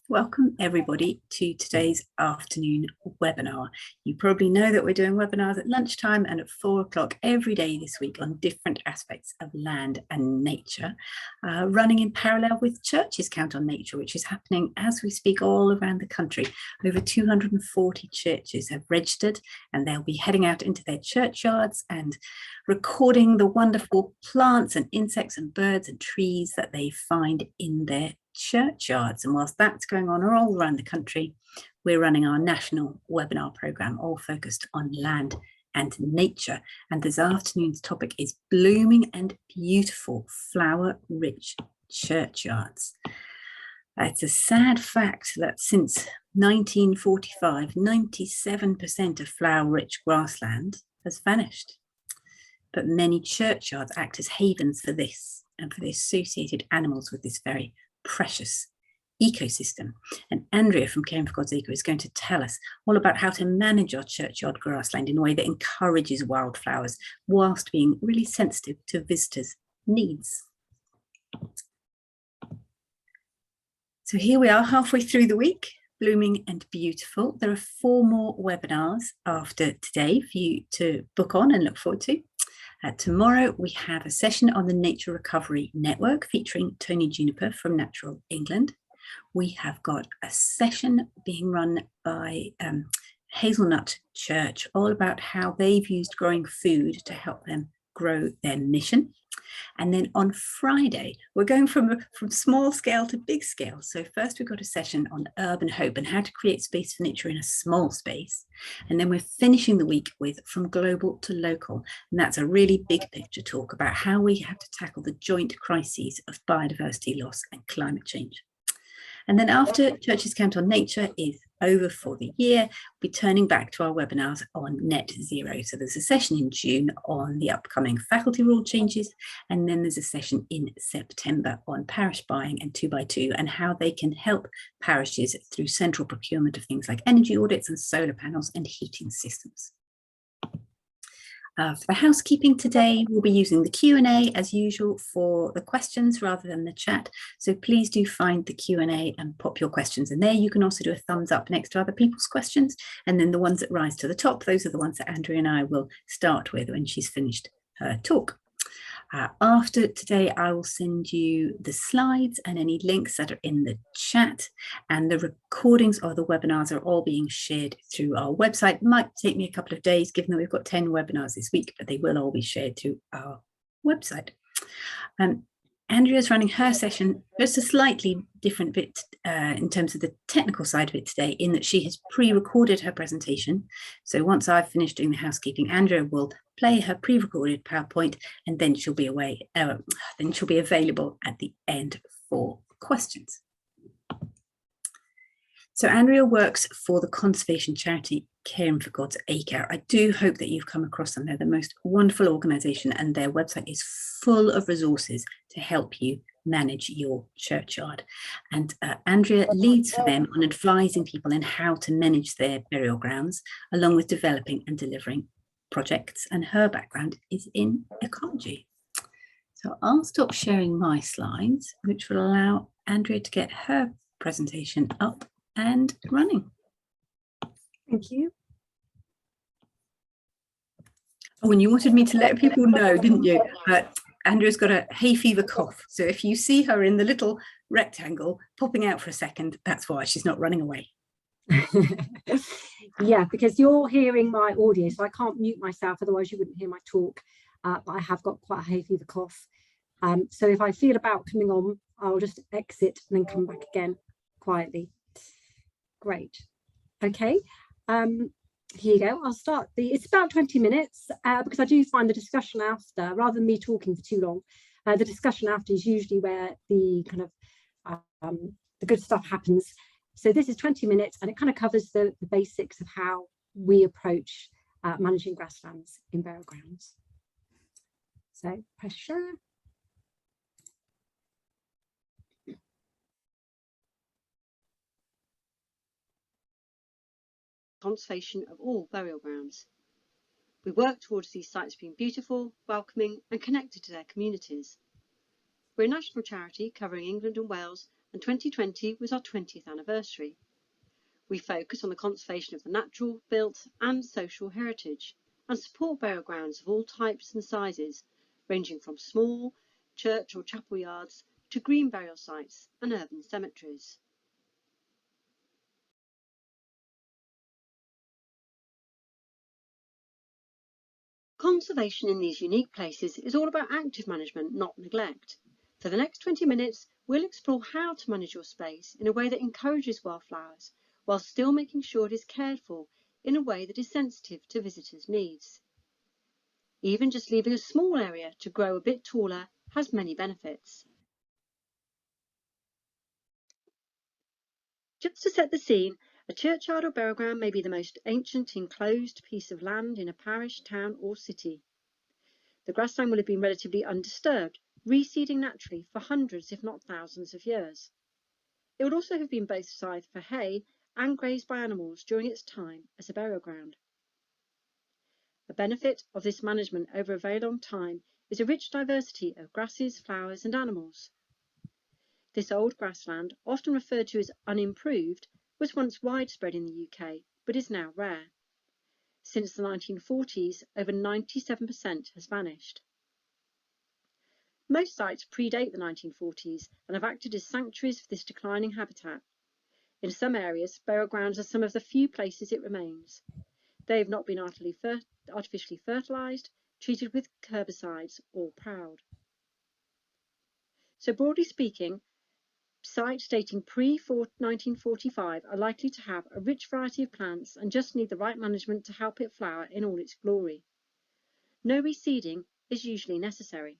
Welcome everybody to today's afternoon webinar. You probably know that we're doing webinars at lunchtime and at 4 o'clock every day this week on different aspects of land and nature, running in parallel with Churches Count on Nature, which is happening as we speak all around the country. Over 240 churches have registered and they'll be heading out into their churchyards and recording the wonderful plants and insects and birds and trees that they find in their churchyards. And whilst that's going on all around the country, we're running our national webinar program, all focused on land and nature. And this afternoon's topic is blooming and beautiful flower-rich churchyards. It's a sad fact that since 1945, 97% of flower-rich grassland has vanished. But many churchyards act as havens for this and for the associated animals with this very precious ecosystem. And Andrea from Caring for God's Acre is going to tell us all about how to manage our churchyard grassland in a way that encourages wildflowers whilst being really sensitive to visitors' needs. So here we are halfway through the week, blooming and beautiful. There are 4 more webinars after today for you to book on and look forward to. Tomorrow we have a session on the Nature Recovery Network featuring Tony Juniper from Natural England. We have got a session being run by Hazelnut Church, all about how they've used growing food to help them grow their mission. And then on Friday, we're going from small scale to big scale. So first we've got a session on urban hope and how to create space for nature in a small space. And then we're finishing the week with from global to local. And that's a really big picture talk about how we have to tackle the joint crises of biodiversity loss and climate change. And then after Churches Count on Nature is over for the year, we'll be turning back to our webinars on net zero. So there's a session in June on the upcoming faculty rule changes, and then there's a session in September on parish buying and 2x2 and how they can help parishes through central procurement of things like energy audits and solar panels and heating systems. For the housekeeping today, we'll be using the Q&A as usual for the questions rather than the chat. So please do find the Q&A and pop your questions in there. You can also do a thumbs up next to other people's questions. And then the ones that rise to the top, those are the ones that Andrea and I will start with when she's finished her talk. After today, I will send you the slides and any links that are in the chat, and the recordings of the webinars are all being shared through our website. It might take me a couple of days, given that we've got 10 webinars this week, but they will all be shared through our website. Andrea's running her session just a slightly different bit in terms of the technical side of it today, in that she has pre-recorded her presentation. So once I've finished doing the housekeeping, Andrea will play her pre-recorded PowerPoint, and then she'll be away. Then she'll be available at the end for questions. So Andrea works for the conservation charity Caring for God's Acre. I do hope that you've come across them. They're the most wonderful organisation, and their website is full of resources to help you manage your churchyard. And Andrea leads for them on advising people in how to manage their burial grounds, along with developing and delivering projects. And her background is in ecology. So I'll stop sharing my slides, which will allow Andrea to get her presentation up and running. Thank you. Oh, and you wanted me to let people know, didn't you? Andrea's got a hay fever cough. So if you see her in the little rectangle popping out for a second, that's why. She's not running away. Yeah, because you're hearing my audio, so I can't mute myself, otherwise you wouldn't hear my talk. But I have got quite a hay fever cough. So if I feel about coming on, I'll just exit and then come back again quietly. Great. Okay. Here you go. I'll start it's about 20 minutes because I do find the discussion after, rather than me talking for too long, the discussion after is usually where the kind of the good stuff happens. So this is 20 minutes and it kind of covers the basics of how we approach managing grasslands in burial grounds. So press share. Conservation of all burial grounds. We work towards these sites being beautiful, welcoming and connected to their communities. We're a national charity covering England and Wales and 2020 was our 20th anniversary. We focus on the conservation of the natural, built and social heritage and support burial grounds of all types and sizes, ranging from small church or chapel yards to green burial sites and urban cemeteries. Conservation in these unique places is all about active management, not neglect. For the next 20 minutes, we'll explore how to manage your space in a way that encourages wildflowers, while still making sure it is cared for in a way that is sensitive to visitors' needs. Even just leaving a small area to grow a bit taller has many benefits. Just to set the scene, a churchyard or burial ground may be the most ancient enclosed piece of land in a parish, town or city. The grassland will have been relatively undisturbed, reseeding naturally for hundreds if not thousands of years. It would also have been both scythed for hay and grazed by animals during its time as a burial ground. A benefit of this management over a very long time is a rich diversity of grasses, flowers and animals. This old grassland, often referred to as unimproved, was once widespread in the UK, but is now rare. Since the 1940s, over 97% has vanished. Most sites predate the 1940s and have acted as sanctuaries for this declining habitat. In some areas, burial grounds are some of the few places it remains. They have not been artificially fertilised, treated with herbicides or prowled. So broadly speaking, sites dating pre-1945 are likely to have a rich variety of plants and just need the right management to help it flower in all its glory. No reseeding is usually necessary.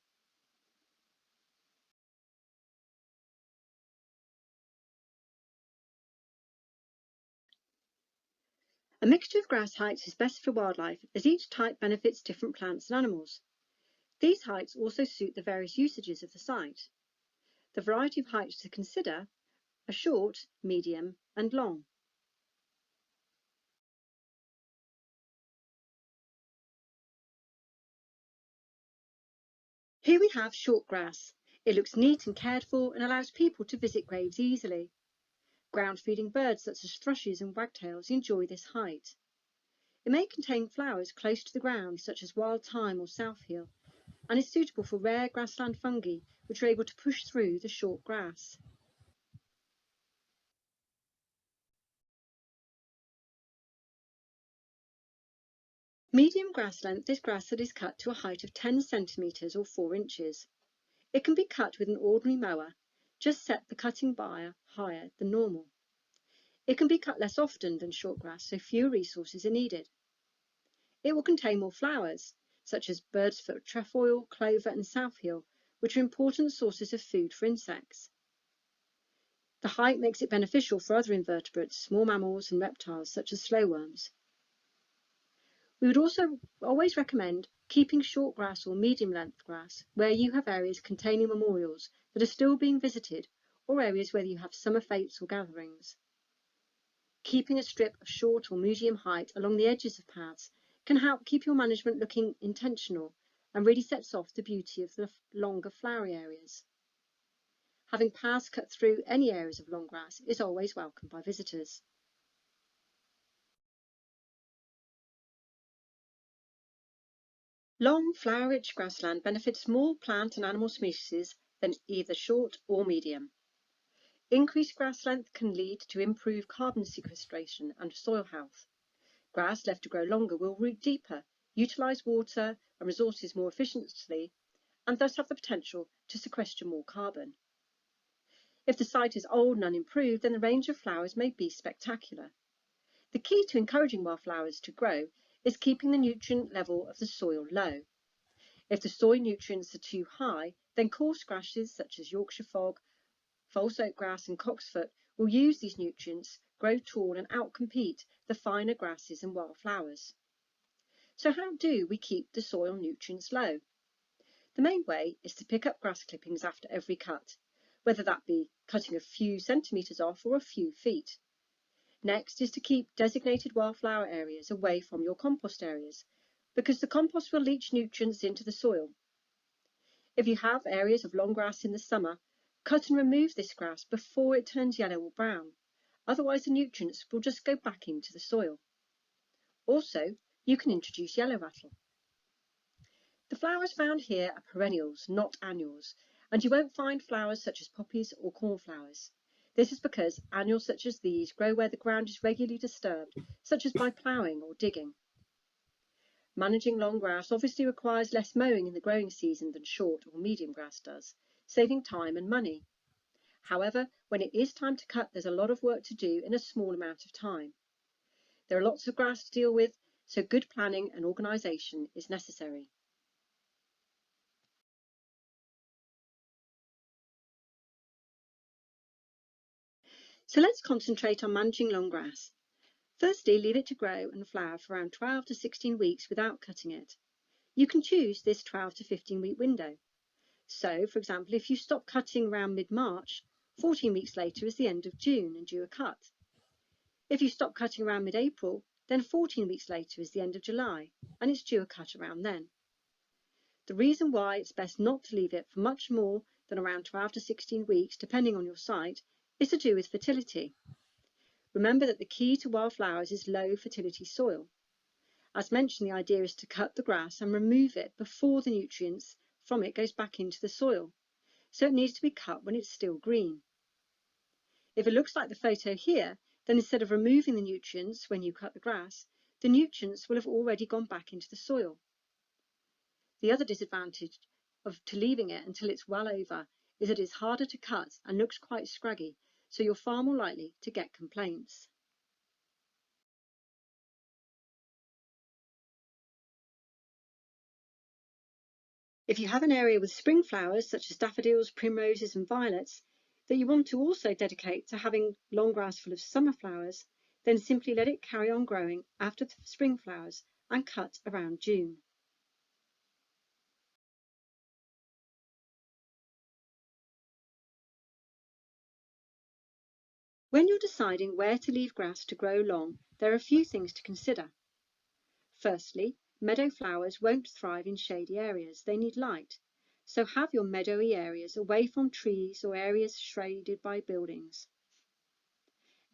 A mixture of grass heights is best for wildlife as each type benefits different plants and animals. These heights also suit the various usages of the site. The variety of heights to consider are short, medium and long. Here we have short grass. It looks neat and cared for and allows people to visit graves easily. Ground-feeding birds such as thrushes and wagtails enjoy this height. It may contain flowers close to the ground such as wild thyme or southheel and is suitable for rare grassland fungi which are able to push through the short grass. Medium grass length is grass that is cut to a height of 10 centimetres or 4 inches. It can be cut with an ordinary mower, just set the cutting bar higher than normal. It can be cut less often than short grass, so fewer resources are needed. It will contain more flowers, such as bird's foot trefoil, clover and southheel, which are important sources of food for insects. The height makes it beneficial for other invertebrates, small mammals and reptiles such as slowworms. We would also always recommend keeping short grass or medium length grass where you have areas containing memorials that are still being visited or areas where you have summer fetes or gatherings. Keeping a strip of short or medium height along the edges of paths can help keep your management looking intentional and really sets off the beauty of the longer flowery areas. Having paths cut through any areas of long grass is always welcomed by visitors. Long, flower-rich grassland benefits more plant and animal species than either short or medium. Increased grass length can lead to improved carbon sequestration and soil health. Grass left to grow longer will root deeper, utilise water and resources more efficiently, and thus have the potential to sequester more carbon. If the site is old and unimproved, then the range of flowers may be spectacular. The key to encouraging wildflowers to grow is keeping the nutrient level of the soil low. If the soil nutrients are too high, then coarse grasses such as Yorkshire fog, false oak grass and cocksfoot will use these nutrients, grow tall and outcompete the finer grasses and wildflowers. So how do we keep the soil nutrients low? The main way is to pick up grass clippings after every cut, whether that be cutting a few centimetres off or a few feet. Next is to keep designated wildflower areas away from your compost areas, because the compost will leach nutrients into the soil. If you have areas of long grass in the summer, Cut and remove this grass before it turns yellow or brown, otherwise the nutrients will just go back into the soil. Also, you can introduce yellow rattle. The flowers found here are perennials, not annuals, and you won't find flowers such as poppies or cornflowers. This is because annuals such as these grow where the ground is regularly disturbed, such as by ploughing or digging. Managing long grass obviously requires less mowing in the growing season than short or medium grass does, saving time and money. However, when it is time to cut, there's a lot of work to do in a small amount of time. There are lots of grass to deal with, so good planning and organisation is necessary. So let's concentrate on managing long grass. Firstly, leave it to grow and flower for around 12 to 16 weeks without cutting it. You can choose this 12 to 15 week window. So, for example, if you stop cutting around mid-March, 14 weeks later is the end of June and due a cut. If you stop cutting around mid-April, then 14 weeks later is the end of July and it's due a cut around then. The reason why it's best not to leave it for much more than around 12 to 16 weeks, depending on your site, is to do with fertility. Remember that the key to wildflowers is low fertility soil. As mentioned, the idea is to cut the grass and remove it before the nutrients from it goes back into the soil. So it needs to be cut when it's still green. If it looks like the photo here, then instead of removing the nutrients when you cut the grass, the nutrients will have already gone back into the soil. The other disadvantage to leaving it until it's well over is that it's harder to cut and looks quite scraggy, so you're far more likely to get complaints. If you have an area with spring flowers such as daffodils, primroses and violets that you want to also dedicate to having long grass full of summer flowers, then simply let it carry on growing after the spring flowers and cut around June. When you're deciding where to leave grass to grow long, there are a few things to consider. Firstly, meadow flowers won't thrive in shady areas, they need light. So have your meadowy areas away from trees or areas shaded by buildings.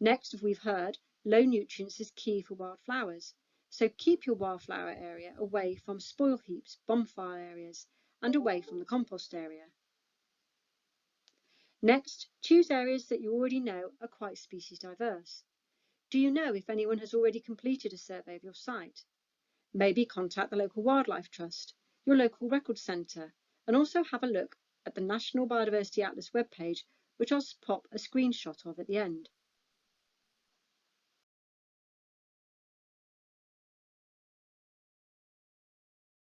Next, as we've heard, low nutrients is key for wildflowers. So keep your wildflower area away from spoil heaps, bonfire areas, and away from the compost area. Next, choose areas that you already know are quite species diverse. Do you know if anyone has already completed a survey of your site? Maybe contact the local wildlife trust, your local record centre, and also have a look at the National Biodiversity Atlas webpage, which I'll pop a screenshot of at the end.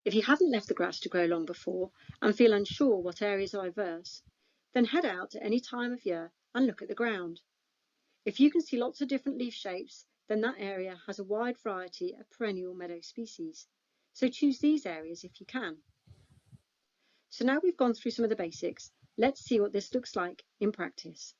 If you haven't left the grass to grow long before and feel unsure what areas are diverse, then head out at any time of year and look at the ground. If you can see lots of different leaf shapes, then that area has a wide variety of perennial meadow species. So choose these areas if you can. So now we've gone through some of the basics, let's see what this looks like in practice.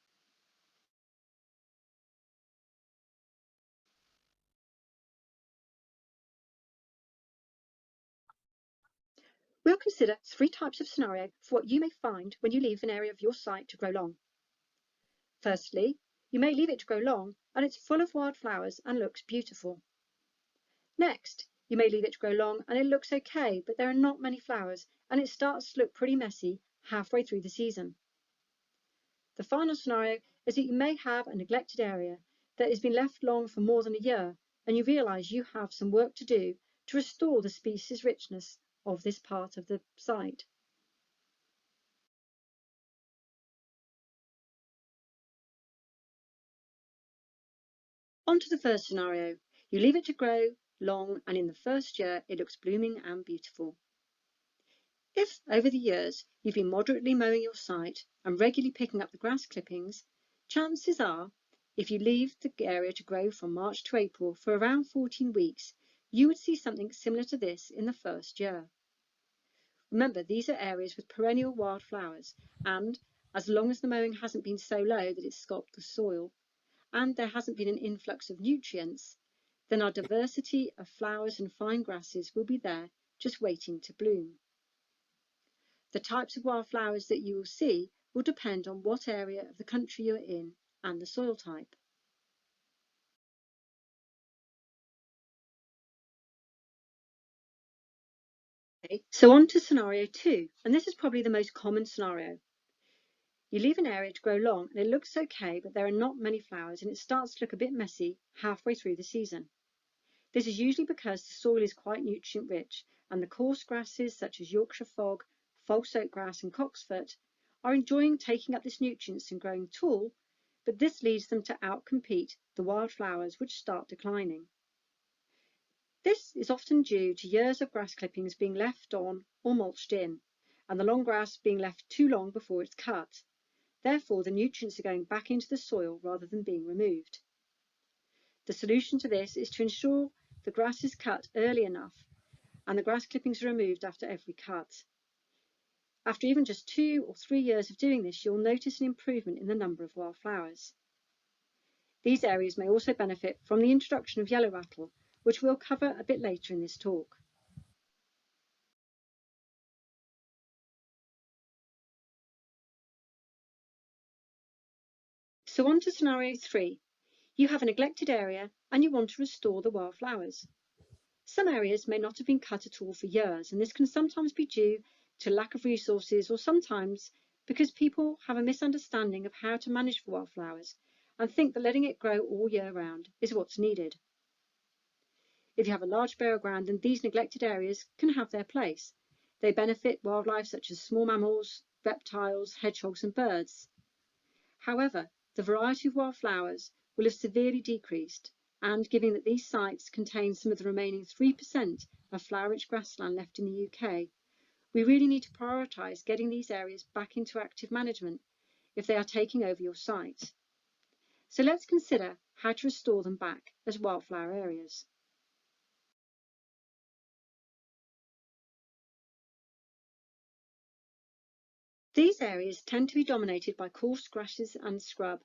We'll consider 3 types of scenario for what you may find when you leave an area of your site to grow long. Firstly, you may leave it to grow long and it's full of wildflowers and looks beautiful. Next, you may leave it to grow long and it looks okay, but there are not many flowers and it starts to look pretty messy halfway through the season. The final scenario is that you may have a neglected area that has been left long for more than a year and you realise you have some work to do to restore the species richness of this part of the site. On to the first scenario. You leave it to grow long and in the first year it looks blooming and beautiful. If, over the years, you've been moderately mowing your site and regularly picking up the grass clippings, chances are, if you leave the area to grow from March to April for around 14 weeks, you would see something similar to this in the first year. Remember, these are areas with perennial wildflowers, and as long as the mowing hasn't been so low that it's sculpted the soil, and there hasn't been an influx of nutrients, then our diversity of flowers and fine grasses will be there, just waiting to bloom. The types of wildflowers that you will see will depend on what area of the country you're in and the soil type. Okay, so on to scenario 2, and this is probably the most common scenario. You leave an area to grow long and it looks okay, but there are not many flowers and it starts to look a bit messy halfway through the season. This is usually because the soil is quite nutrient rich and the coarse grasses such as Yorkshire fog, false oak grass and cocksfoot are enjoying taking up this nutrients and growing tall, but this leads them to outcompete the wildflowers which start declining. This is often due to years of grass clippings being left on or mulched in, and the long grass being left too long before it's cut. Therefore, the nutrients are going back into the soil rather than being removed. The solution to this is to ensure the grass is cut early enough and the grass clippings are removed after every cut. After even just 2 or 3 years of doing this, you'll notice an improvement in the number of wildflowers. These areas may also benefit from the introduction of yellow rattle, which we'll cover a bit later in this talk. So on to scenario 3. You have a neglected area and you want to restore the wildflowers. Some areas may not have been cut at all for years, and this can sometimes be due to lack of resources or sometimes because people have a misunderstanding of how to manage for wildflowers and think that letting it grow all year round is what's needed. If you have a large burial ground, then these neglected areas can have their place. They benefit wildlife such as small mammals, reptiles, hedgehogs and birds. However, the variety of wildflowers will have severely decreased, and given that these sites contain some of the remaining 3% of flower-rich grassland left in the UK, we really need to prioritise getting these areas back into active management if they are taking over your site. So let's consider how to restore them back as wildflower areas. These areas tend to be dominated by coarse grasses and scrub.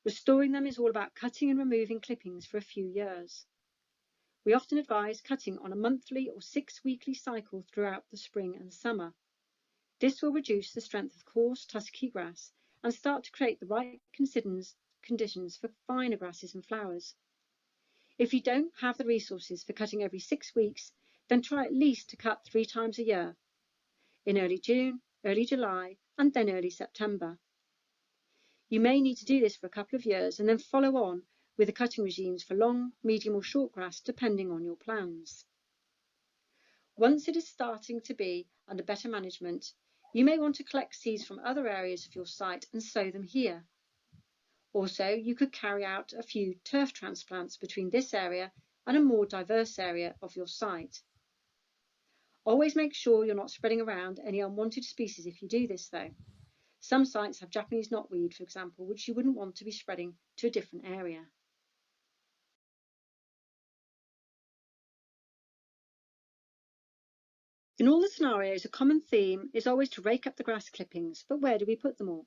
Restoring them is all about cutting and removing clippings for a few years. We often advise cutting on a monthly or 6-weekly cycle throughout the spring and summer. This will reduce the strength of coarse tussocky grass and start to create the right conditions for finer grasses and flowers. If you don't have the resources for cutting every 6 weeks, then try at least to cut 3 times a year, in early June, early July, and then early September. You may need to do this for a couple of years and then follow on with the cutting regimes for long, medium or short grass depending on your plans. Once it is starting to be under better management, you may want to collect seeds from other areas of your site and sow them here. Also, you could carry out a few turf transplants between this area and a more diverse area of your site. Always make sure you're not spreading around any unwanted species if you do this though. Some sites have Japanese knotweed, for example, which you wouldn't want to be spreading to a different area. In all the scenarios, a common theme is always to rake up the grass clippings, but where do we put them all?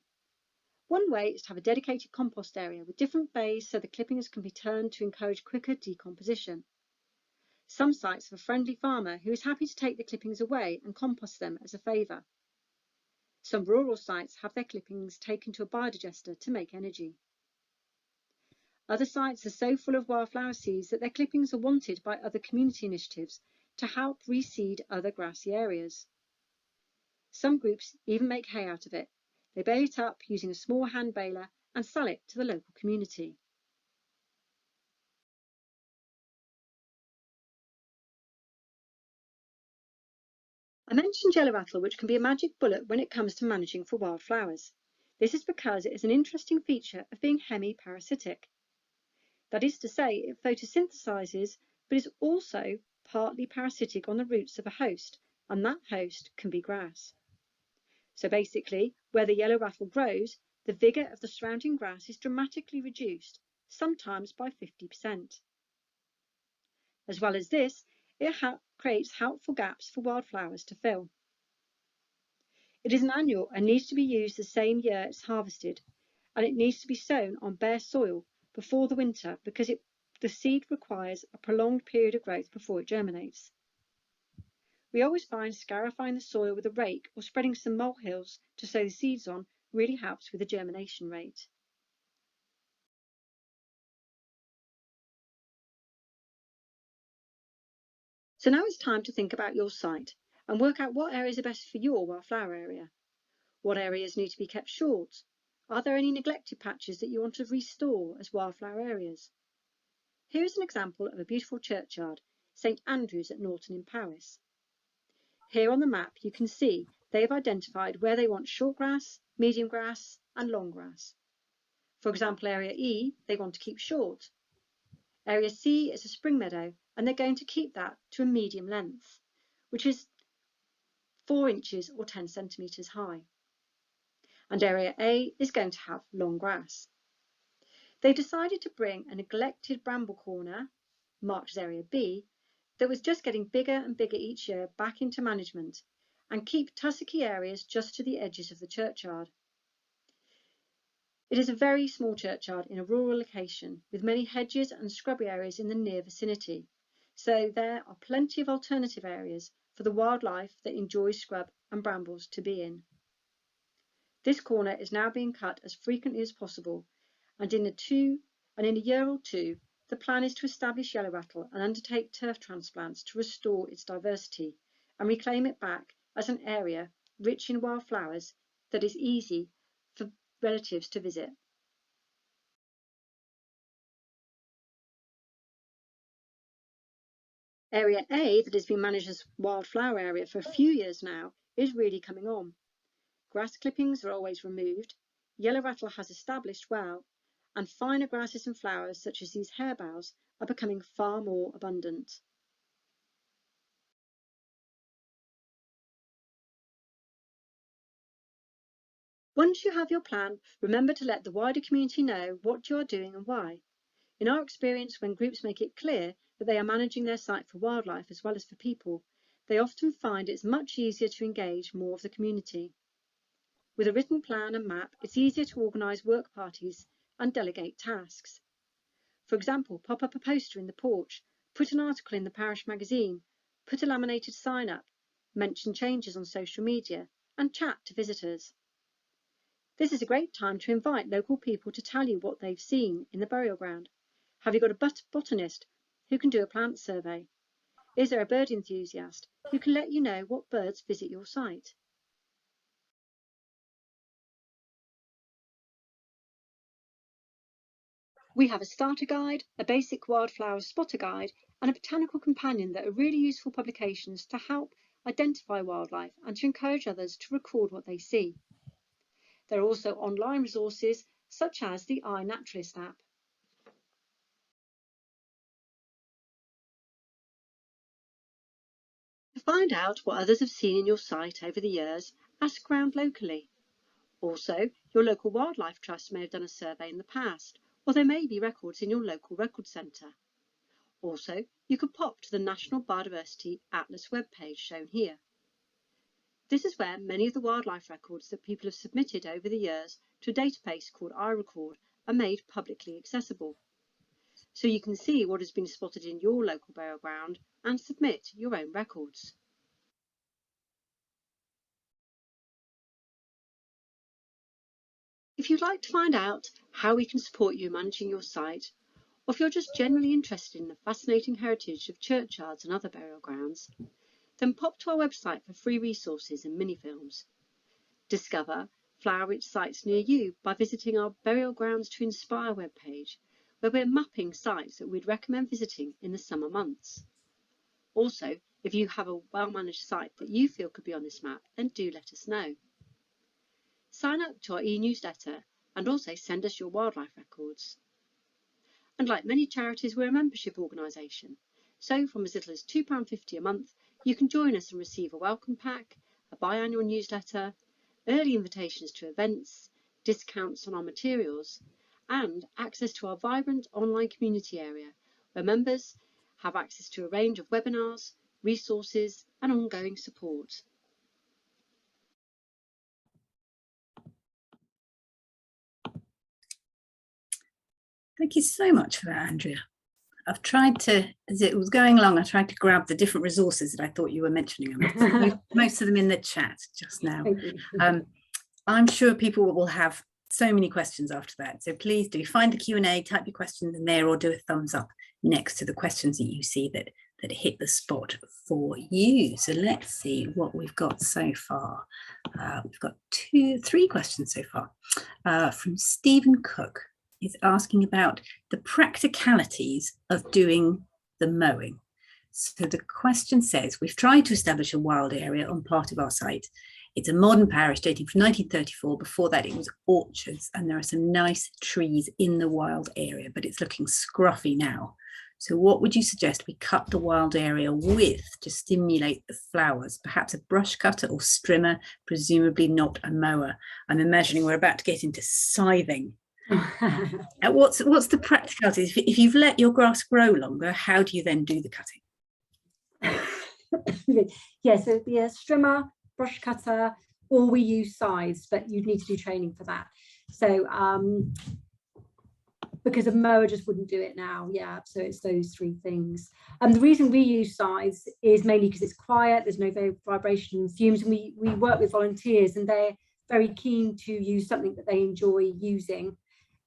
One way is to have a dedicated compost area with different bays so the clippings can be turned to encourage quicker decomposition. Some sites have a friendly farmer who is happy to take the clippings away and compost them as a favour. Some rural sites have their clippings taken to a biodigester to make energy. Other sites are so full of wildflower seeds that their clippings are wanted by other community initiatives to help reseed other grassy areas. Some groups even make hay out of it. They bale it up using a small hand baler and sell it to the local community. I mentioned yellow rattle, which can be a magic bullet when it comes to managing for wildflowers. This is because it is an interesting feature of being hemiparasitic. That is to say, it photosynthesizes, but is also partly parasitic on the roots of a host, and that host can be grass. So basically, where the yellow rattle grows, the vigour of the surrounding grass is dramatically reduced, sometimes by 50%. As well as this, it creates helpful gaps for wildflowers to fill. It is an annual and needs to be used the same year it's harvested, and it needs to be sown on bare soil before the winter because the seed requires a prolonged period of growth before it germinates. We always find scarifying the soil with a rake or spreading some molehills to sow the seeds on really helps with the germination rate. So now it's time to think about your site and work out what areas are best for your wildflower area. What areas need to be kept short? Are there any neglected patches that you want to restore as wildflower areas? Here is an example of a beautiful churchyard, St Andrew's at Norton in Paris. Here on the map you can see they have identified where they want short grass, medium grass and long grass. For example, area E they want to keep short. Area C is a spring meadow and they're going to keep that to a medium length, which is 4 inches or 10 centimetres high. And area A is going to have long grass. They decided to bring a neglected bramble corner, marked as area B, that was just getting bigger and bigger each year back into management and keep tussocky areas just to the edges of the churchyard. It is a very small churchyard in a rural location with many hedges and scrubby areas in the near vicinity, so there are plenty of alternative areas for the wildlife that enjoys scrub and brambles to be in. This corner is now being cut as frequently as possible, and in a year or two the plan is to establish yellow rattle and undertake turf transplants to restore its diversity and reclaim it back as an area rich in wildflowers that is easy for relatives to visit. Area A, that has been managed as wildflower area for a few years now, is really coming on. Grass clippings are always removed, yellow rattle has established well, and finer grasses and flowers such as these harebells are becoming far more abundant. Once you have your plan, remember to let the wider community know what you are doing and why. In our experience, when groups make it clear that they are managing their site for wildlife as well as for people, they often find it's much easier to engage more of the community. With a written plan and map, it's easier to organise work parties and delegate tasks. For example, pop up a poster in the porch, put an article in the parish magazine, put a laminated sign up, mention changes on social media, and chat to visitors. This is a great time to invite local people to tell you what they've seen in the burial ground. Have you got a botanist who can do a plant survey? Is there a bird enthusiast who can let you know what birds visit your site? We have a starter guide, a basic wildflower spotter guide, and a botanical companion that are really useful publications to help identify wildlife and to encourage others to record what they see. There are also online resources such as the iNaturalist app. To find out what others have seen in your site over the years, ask around locally. Also, your local wildlife trust may have done a survey in the past, or there may be records in your local record centre. Also, you could pop to the National Biodiversity Atlas webpage shown here. This is where many of the wildlife records that people have submitted over the years to a database called iRecord are made publicly accessible. So you can see what has been spotted in your local burial ground and submit your own records. If you'd like to find out how we can support you managing your site, or if you're just generally interested in the fascinating heritage of churchyards and other burial grounds, then pop to our website for free resources and mini-films. Discover flower-rich sites near you by visiting our Burial Grounds to Inspire webpage, where we're mapping sites that we'd recommend visiting in the summer months. Also, if you have a well-managed site that you feel could be on this map, then do let us know. Sign up to our e-newsletter and also send us your wildlife records. And like many charities, we're a membership organisation, so from as little as £2.50 a month, you can join us and receive a welcome pack, a biannual newsletter, early invitations to events, discounts on our materials, and access to our vibrant online community area, where members have access to a range of webinars, resources, and ongoing support. Thank you so much for that, Andrea. I've tried to, as it was going along, I tried to grab the different resources that I thought you were mentioning. Most of them in the chat just now. I'm sure people will have so many questions after that. So please do find the Q&A, type your questions in there, or do a thumbs up next to the questions that you see that hit the spot for you. So let's see what we've got so far. We've got 3 questions so far. From Stephen Cook, is asking about the practicalities of doing the mowing. So the question says, we've tried to establish a wild area on part of our site. It's a modern parish dating from 1934. Before that, it was orchards, and there are some nice trees in the wild area, but it's looking scruffy now. So what would you suggest we cut the wild area with to stimulate the flowers? Perhaps a brush cutter or strimmer, presumably not a mower. I'm imagining we're about to get into scything. What's the practicalities? If you've let your grass grow longer, how do you then do the cutting? Yeah, so it'd be a strimmer, brush cutter, or we use scythes, but you'd need to do training for that. So because a mower just wouldn't do it now. Yeah, so it's those 3 things. The reason we use scythes is mainly because it's quiet, there's no vibration and fumes, and we work with volunteers and they're very keen to use something that they enjoy using.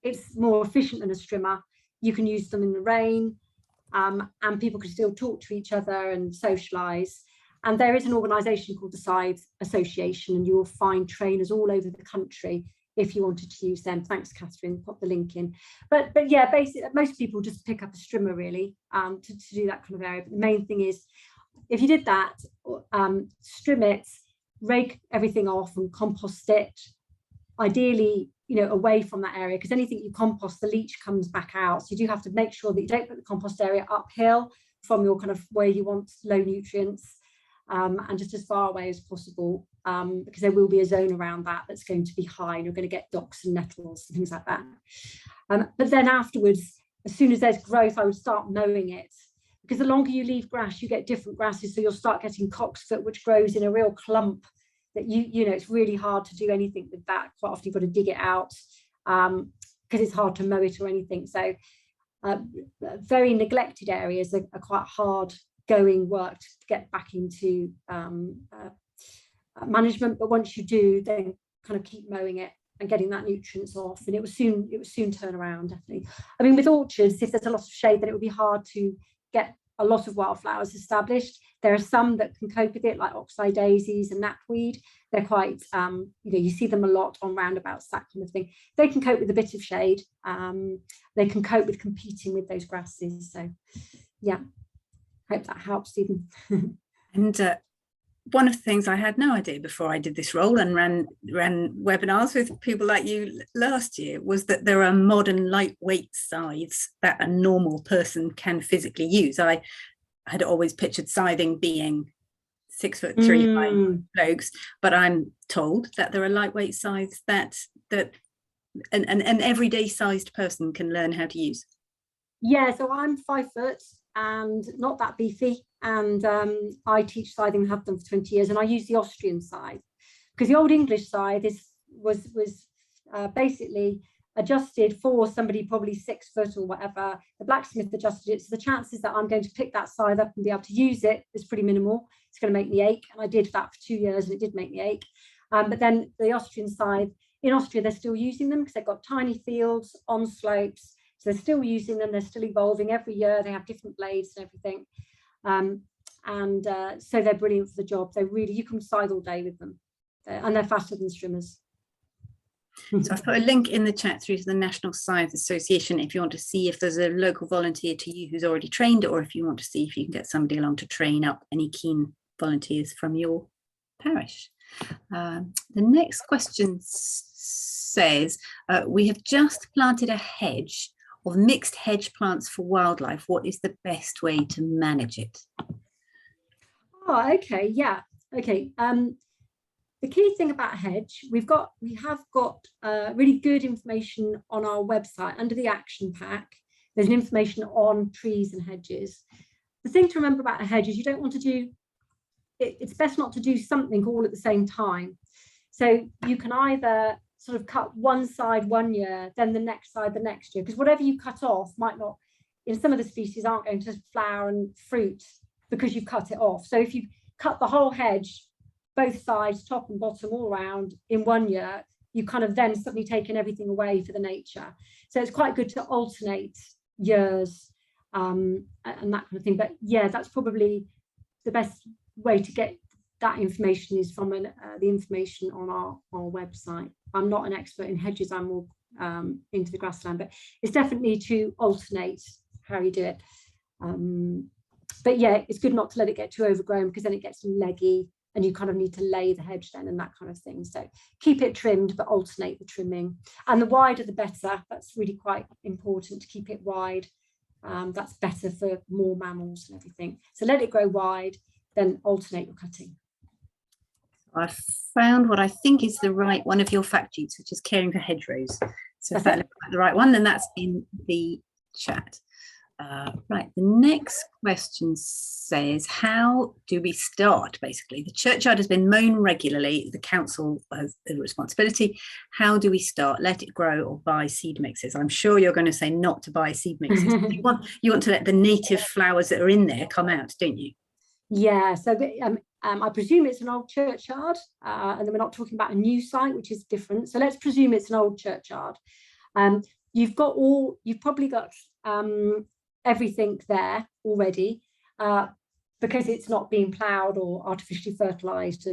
It's more efficient than a strimmer. You can use them in the rain, and people can still talk to each other and socialise. And there is an organisation called the Scythe Association, and you will find trainers all over the country if you wanted to use them. Thanks, Catherine, pop the link in. But yeah, basically, most people just pick up a strimmer really to do that kind of area. But the main thing is, if you did that, strim it, rake everything off and compost it, ideally, away from that area, because anything you compost, the leach comes back out. So you do have to make sure that you don't put the compost area uphill from your kind of where you want low nutrients, and just as far away as possible, because there will be a zone around that that's going to be high, and you're going to get docks and nettles and things like that. But then afterwards, as soon as there's growth, I would start mowing it, because the longer you leave grass, you get different grasses. So you'll start getting cocksfoot, which grows in a real clump that it's really hard to do anything with that. Quite often you've got to dig it out because it's hard to mow it or anything. So very neglected areas are quite hard going work to get back into management. But once you do, then kind of keep mowing it and getting that nutrients off, and it will soon turn around, definitely. I mean, with orchards, if there's a lot of shade, then it would be hard to get a lot of wildflowers established. There are some that can cope with it, like oxeye daisies and knapweed. They're quite, you see them a lot on roundabouts, that kind of thing. They can cope with a bit of shade. They can cope with competing with those grasses. So, yeah, hope that helps, Stephen. And one of the things I had no idea before I did this role and ran webinars with people like you last year was that there are modern lightweight scythes that a normal person can physically use. I had always pictured scything being 6'3" high blokes, but I'm told that there are lightweight scythes that an everyday sized person can learn how to use. Yeah, so I'm 5 foot and not that beefy, and I teach scything and have done for 20 years, and I use the Austrian scythe, because the old English scythe was basically adjusted for somebody probably 6 foot or whatever. The blacksmith adjusted it, so the chances that I'm going to pick that scythe up and be able to use it is pretty minimal. It's going to make me ache, and I did that for 2 years and it did make me ache. But then the Austrian scythe, in Austria they're still using them because they've got tiny fields on slopes, so they're still using them. They're still evolving every year. They have different blades and everything, so they're brilliant for the job. They really, you can scythe all day with them, and they're faster than strimmers. So I've put a link in the chat through to the National Scythe Association if you want to see if there's a local volunteer to you who's already trained, or if you want to see if you can get somebody along to train up any keen volunteers from your parish. The next question says, we have just planted a hedge of mixed hedge plants for wildlife. What is the best way to manage it? Oh, okay, yeah, okay. The key thing about a hedge, we have got really good information on our website under the action pack. There's information on trees and hedges. The thing to remember about a hedge is you don't want to do, it's best not to do something all at the same time. So you can either sort of cut one side one year, then the next side the next year, because whatever you cut off might not, in some of the species aren't going to flower and fruit because you've cut it off. So if you cut the whole hedge both sides, top and bottom, all around in one year, you kind of then suddenly taken everything away for the nature. So it's quite good to alternate years and that kind of thing. But yeah, that's probably the best way to get that information is from the information on our website. I'm not an expert in hedges, I'm more into the grassland, but it's definitely to alternate how you do it. But yeah, it's good not to let it get too overgrown, because then it gets leggy and you kind of need to lay the hedge then and that kind of thing. So keep it trimmed, but alternate the trimming. And the wider the better. That's really quite important, to keep it wide. That's better for more mammals and everything. So let it grow wide, then alternate your cutting. I found what I think is the right one of your fact sheets, which is caring for hedgerows. So if that looks like the right one, then that's in the chat. Right, the next question says, how do we start? Basically, the churchyard has been mown regularly. The council has the responsibility. How do we start? Let it grow or buy seed mixes? I'm sure you're going to say not to buy seed mixes. you want to let the native flowers that are in there come out, don't you? Yeah, so I presume it's an old churchyard, and then we're not talking about a new site, which is different. So let's presume it's an old churchyard. You've probably got everything there already, because it's not being ploughed or artificially fertilised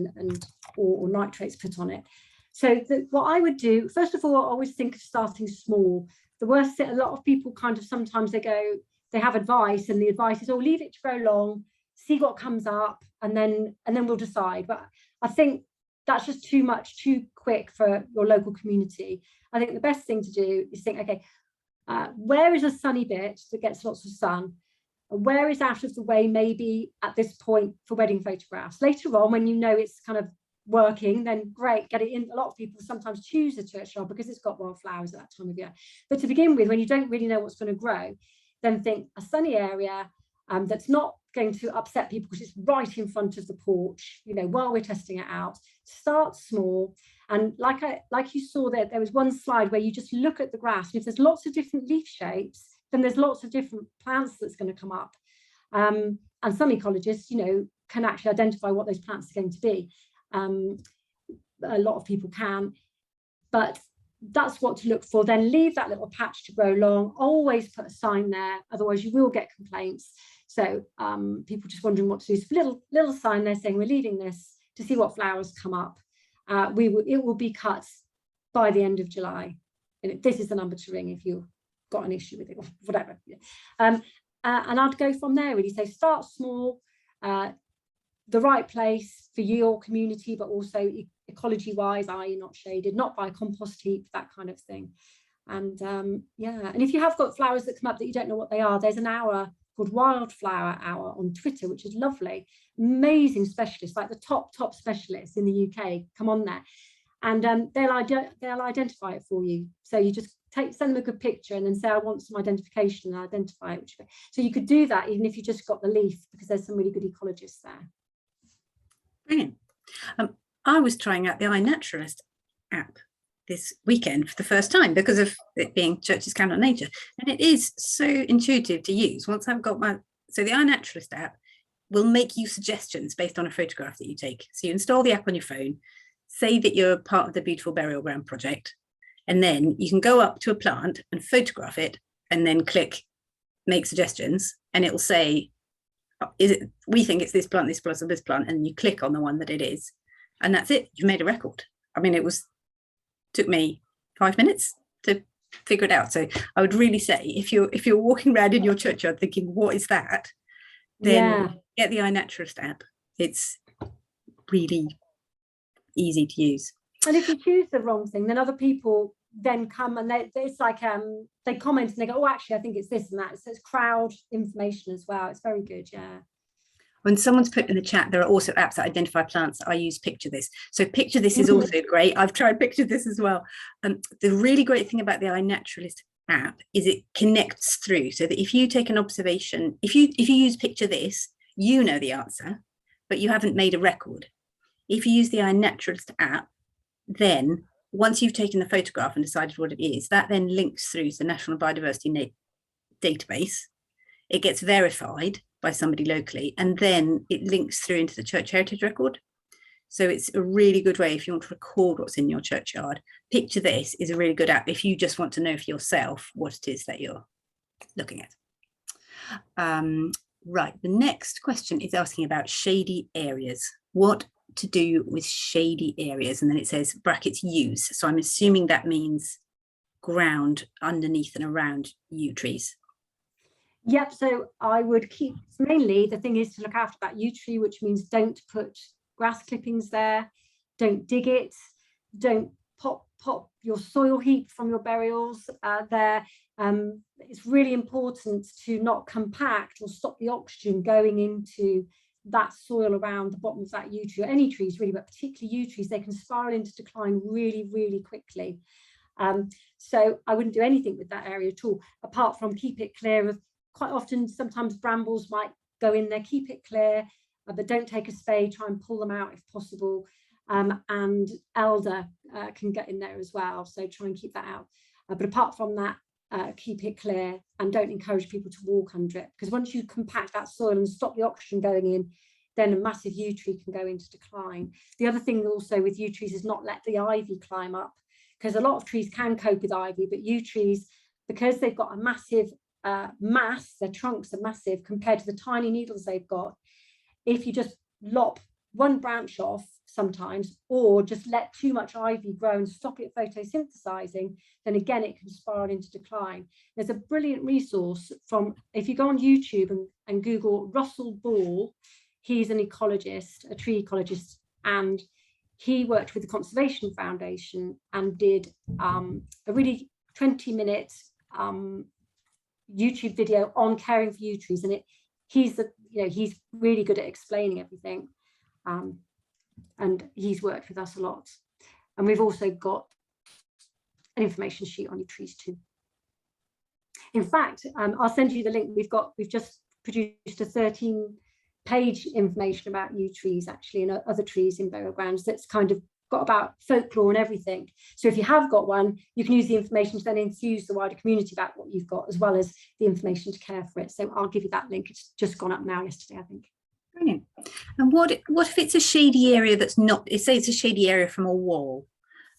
or nitrates put on it. So what I would do, first of all, I always think of starting small. The worst thing, a lot of people kind of sometimes they have advice, and the advice is, oh, leave it to grow long, see what comes up, and then we'll decide. But I think that's just too quick for your local community. I think the best thing to do is think, okay, where is a sunny bit that gets lots of sun? And where is out of the way, maybe at this point, for wedding photographs? Later on, when you know it's kind of working, then great, get it in. A lot of people sometimes choose a churchyard because it's got wildflowers at that time of year. But to begin with, when you don't really know what's going to grow, then think a sunny area that's not going to upset people because it's right in front of the porch, while we're testing it out. Start small. And like you saw there was one slide where you just look at the grass, and if there's lots of different leaf shapes, then there's lots of different plants that's going to come up. And some ecologists, can actually identify what those plants are going to be. A lot of people can, but that's what to look for. Then leave that little patch to grow long. Always put a sign there, otherwise you will get complaints. So people just wondering what to do. So little sign there saying we're leaving this to see what flowers come up. It will be cut by the end of July. And this is the number to ring if you've got an issue with it or whatever. And I'd go from there, really. So start small, the right place for your community, but also ecology wise, i.e. not shaded, not by a compost heap, that kind of thing. And yeah, and if you have got flowers that come up that you don't know what they are, there's an hour called Wildflower Hour on Twitter, which is lovely. Amazing specialists, like the top specialists in the UK, come on there, and they'll identify it for you. So you just send them a good picture and then say, I want some identification, and identify it. So you could do that even if you just got the leaf, because there's some really good ecologists there. Brilliant. I was trying out the iNaturalist app this weekend for the first time because of it being Churches Count on Nature, and it is so intuitive to use. Once I've got so the iNaturalist app will make you suggestions based on a photograph that you take. So you install the app on your phone, say that you're part of the Beautiful Burial Ground project, and then you can go up to a plant and photograph it, and then click make suggestions, and it will say, we think it's this plant, this plant, or this plant, and you click on the one that it is, and that's it. You've made a record. I mean, took me 5 minutes to figure it out. So I would really say, if you're walking around in your churchyard thinking, what is that, then get the iNaturalist app. It's really easy to use. And if you choose the wrong thing, then other people then come and it's like they comment and they go, oh, actually I think it's this and that. So it's crowd information as well. It's very good. Yeah. When someone's put in the chat, there are also apps that identify plants. I use Picture This. So Picture This is also great. I've tried Picture This as well. The really great thing about the iNaturalist app is it connects through, so that if you take an observation, if you use Picture This, you know the answer, but you haven't made a record. If you use the iNaturalist app, then once you've taken the photograph and decided what it is, that then links through to the National Biodiversity database. It gets verified by somebody locally, and then it links through into the Church Heritage Record. So it's a really good way if you want to record what's in your churchyard. Picture This is a really good app if you just want to know for yourself what it is that you're looking at. Right, the next question is asking about shady areas. What to do with shady areas? And then it says brackets use. So I'm assuming that means ground underneath and around yew trees. Yep, so I would keep, mainly the thing is to look after that yew tree, which means don't put grass clippings there, don't dig it, don't pop your soil heap from your burials there. It's really important to not compact or stop the oxygen going into that soil around the bottom of that yew tree, or any trees really, but particularly yew trees. They can spiral into decline really, really quickly. So I wouldn't do anything with that area at all, apart from keep it clear of, quite often, sometimes brambles might go in there, keep it clear, but don't take a spade, try and pull them out if possible. And elder can get in there as well, so try and keep that out. But apart from that, keep it clear and don't encourage people to walk under it, because once you compact that soil and stop the oxygen going in, then a massive yew tree can go into decline. The other thing also with yew trees is not let the ivy climb up, because a lot of trees can cope with ivy, but yew trees, because they've got a massive mass, their trunks are massive compared to the tiny needles they've got. If you just lop one branch off sometimes, or just let too much ivy grow and stop it photosynthesizing, then again it can spiral into decline. There's a brilliant resource from, if you go on YouTube and Google Russell Ball, he's an ecologist, a tree ecologist, and he worked with the Conservation Foundation and did a really 20-minute YouTube video on caring for yew trees, and he's really good at explaining everything, and he's worked with us a lot. And we've also got an information sheet on yew trees too. In fact, I'll send you the link. We've just produced a 13-page information about yew trees, actually, and other trees in burial grounds, that's kind of got about folklore and everything. So if you have got one, you can use the information to then enthuse the wider community about what you've got, as well as the information to care for it. So I'll give you that link. It's just gone up now yesterday, I think. Brilliant. And what if it's a shady area that's not, say it's a shady area from a wall?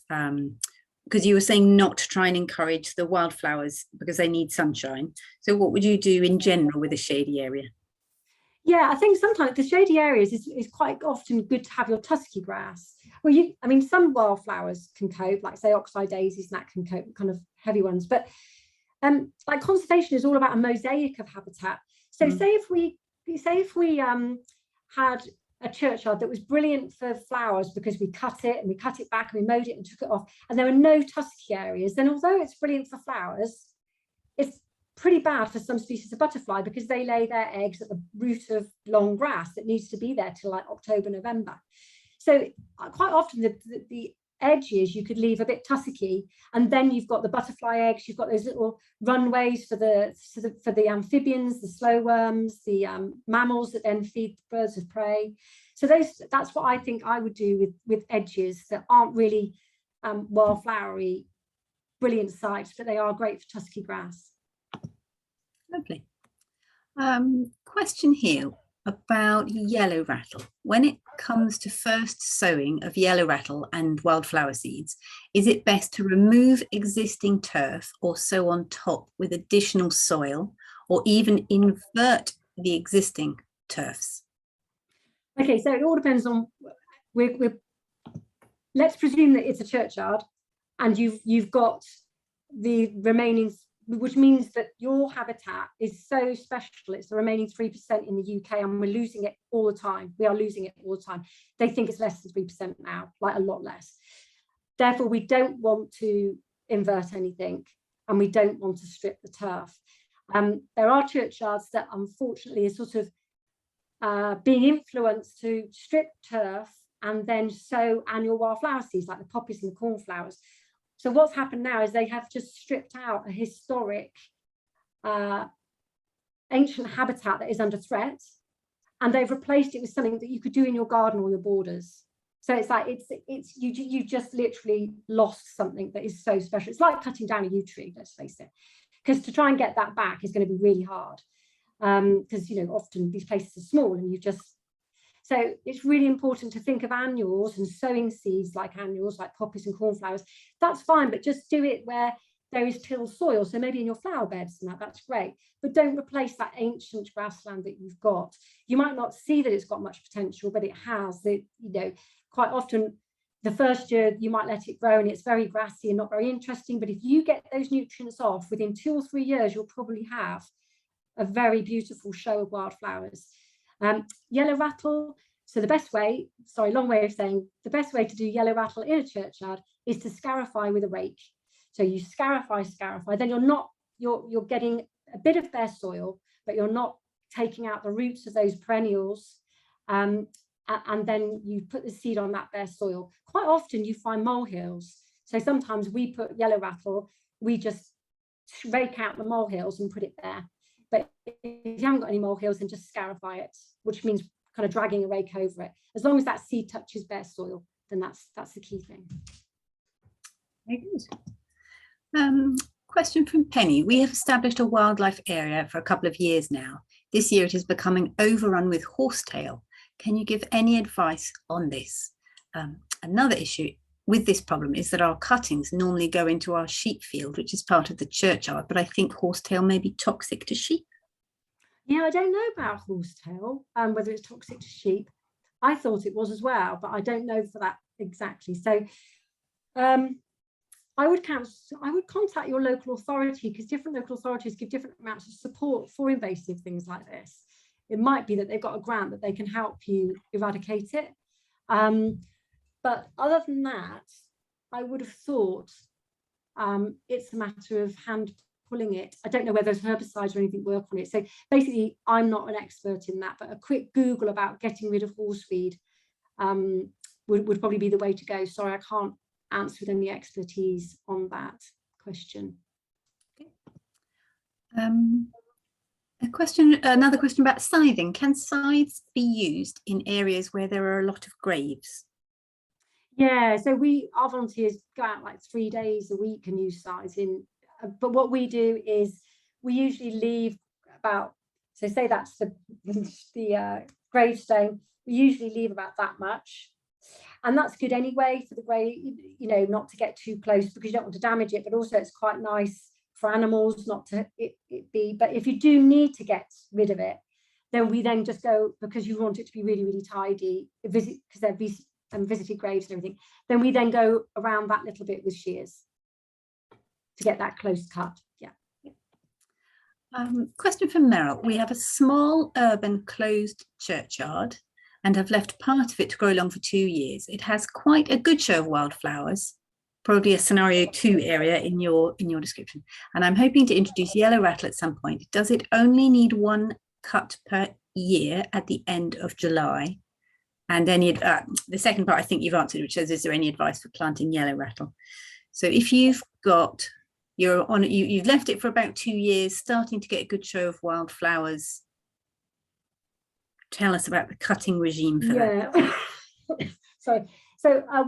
Because you were saying not to try and encourage the wildflowers because they need sunshine. So what would you do in general with a shady area? Yeah, I think sometimes the shady areas is quite often good to have your tusky grass. Well, I mean, some wildflowers can cope, like say oxeye daisies, and that can cope, kind of heavy ones. But like conservation is all about a mosaic of habitat. So say if we had a churchyard that was brilliant for flowers because we cut it back and we mowed it and took it off, and there were no tusky areas, then although it's brilliant for flowers, it's pretty bad for some species of butterfly, because they lay their eggs at the root of long grass that needs to be there till like October, November. So quite often the edges you could leave a bit tussocky, and then you've got the butterfly eggs, you've got those little runways for the amphibians, the slow worms, the mammals that then feed the birds of prey. So that's what I think I would do with edges that aren't really wildflowery, brilliant sites, but they are great for tusky grass. Lovely. Question here about yellow rattle. When it comes to first sowing of yellow rattle and wildflower seeds, is it best to remove existing turf or sow on top with additional soil, or even invert the existing turfs? Okay, so it all depends on, let's presume that it's a churchyard and you've got the remaining, which means that your habitat is so special, it's the remaining 3% in the UK, and we're losing it all the time. We are losing it all the time. They think it's less than 3% now, like a lot less. Therefore, we don't want to invert anything, and we don't want to strip the turf. There are churchyards that unfortunately are sort of being influenced to strip turf and then sow annual wildflower seeds, like the poppies and the cornflowers. So what's happened now is they have just stripped out a historic ancient habitat that is under threat, and they've replaced it with something that you could do in your garden or your borders. So it's like you just literally lost something that is so special. It's like cutting down a yew tree, let's face it, because to try and get that back is going to be really hard, because often these places are small, and So it's really important to think of annuals and sowing seeds like annuals, like poppies and cornflowers. That's fine, but just do it where there is tilled soil. So maybe in your flower beds and that's great. But don't replace that ancient grassland that you've got. You might not see that it's got much potential, but it has. It, you know, quite often the first year you might let it grow and it's very grassy and not very interesting. But if you get those nutrients off, within 2 or 3 years, you'll probably have a very beautiful show of wildflowers. Yellow rattle. So the best way, sorry, long way of saying, the best way to do yellow rattle in a churchyard is to scarify with a rake. So you scarify, then you're getting a bit of bare soil, but you're not taking out the roots of those perennials. And then you put the seed on that bare soil. Quite often you find molehills. So sometimes we put yellow rattle, we just rake out the molehills and put it there. But if you haven't got any molehills, then just scarify it, which means kind of dragging a rake over it. As long as that seed touches bare soil, then that's the key thing. Very good. Question from Penny. We have established a wildlife area for a couple of years now. This year it is becoming overrun with horsetail. Can you give any advice on this? Another issue with this problem is that our cuttings normally go into our sheep field, which is part of the churchyard, but I think horsetail may be toxic to sheep. Yeah, I don't know about horsetail, whether it's toxic to sheep. I thought it was as well, but I don't know for that exactly. So I would contact your local authority, because different local authorities give different amounts of support for invasive things like this. It might be that they've got a grant that they can help you eradicate it. But other than that, I would have thought it's a matter of hand pulling it. I don't know whether there's herbicides or anything work on it. So basically, I'm not an expert in that, but a quick Google about getting rid of horse feed would probably be the way to go. Sorry, I can't answer with any expertise on that question. Okay. Another question about scything. Can scythes be used in areas where there are a lot of graves? Yeah, so our volunteers go out like 3 days a week and use scythes in. But what we do is we usually leave about, so say that's the gravestone, we usually leave about that much. And that's good anyway for the grave, you know, not to get too close because you don't want to damage it, but also it's quite nice for animals not to it be. But if you do need to get rid of it, then we then just go, because you want it to be really, really tidy, because they're visited graves and everything, then we then go around that little bit with shears to get that close cut. Yeah. Question from Meryl. We have a small urban closed churchyard and have left part of it to grow along for 2 years. It has quite a good show of wildflowers, probably a scenario 2 area in your description. And I'm hoping to introduce yellow rattle at some point. Does it only need 1 cut per year at the end of July? And any the second part I think you've answered, which says, is there any advice for planting yellow rattle? So if you've got you've left it for about 2 years, starting to get a good show of wildflowers, tell us about the cutting regime for that. So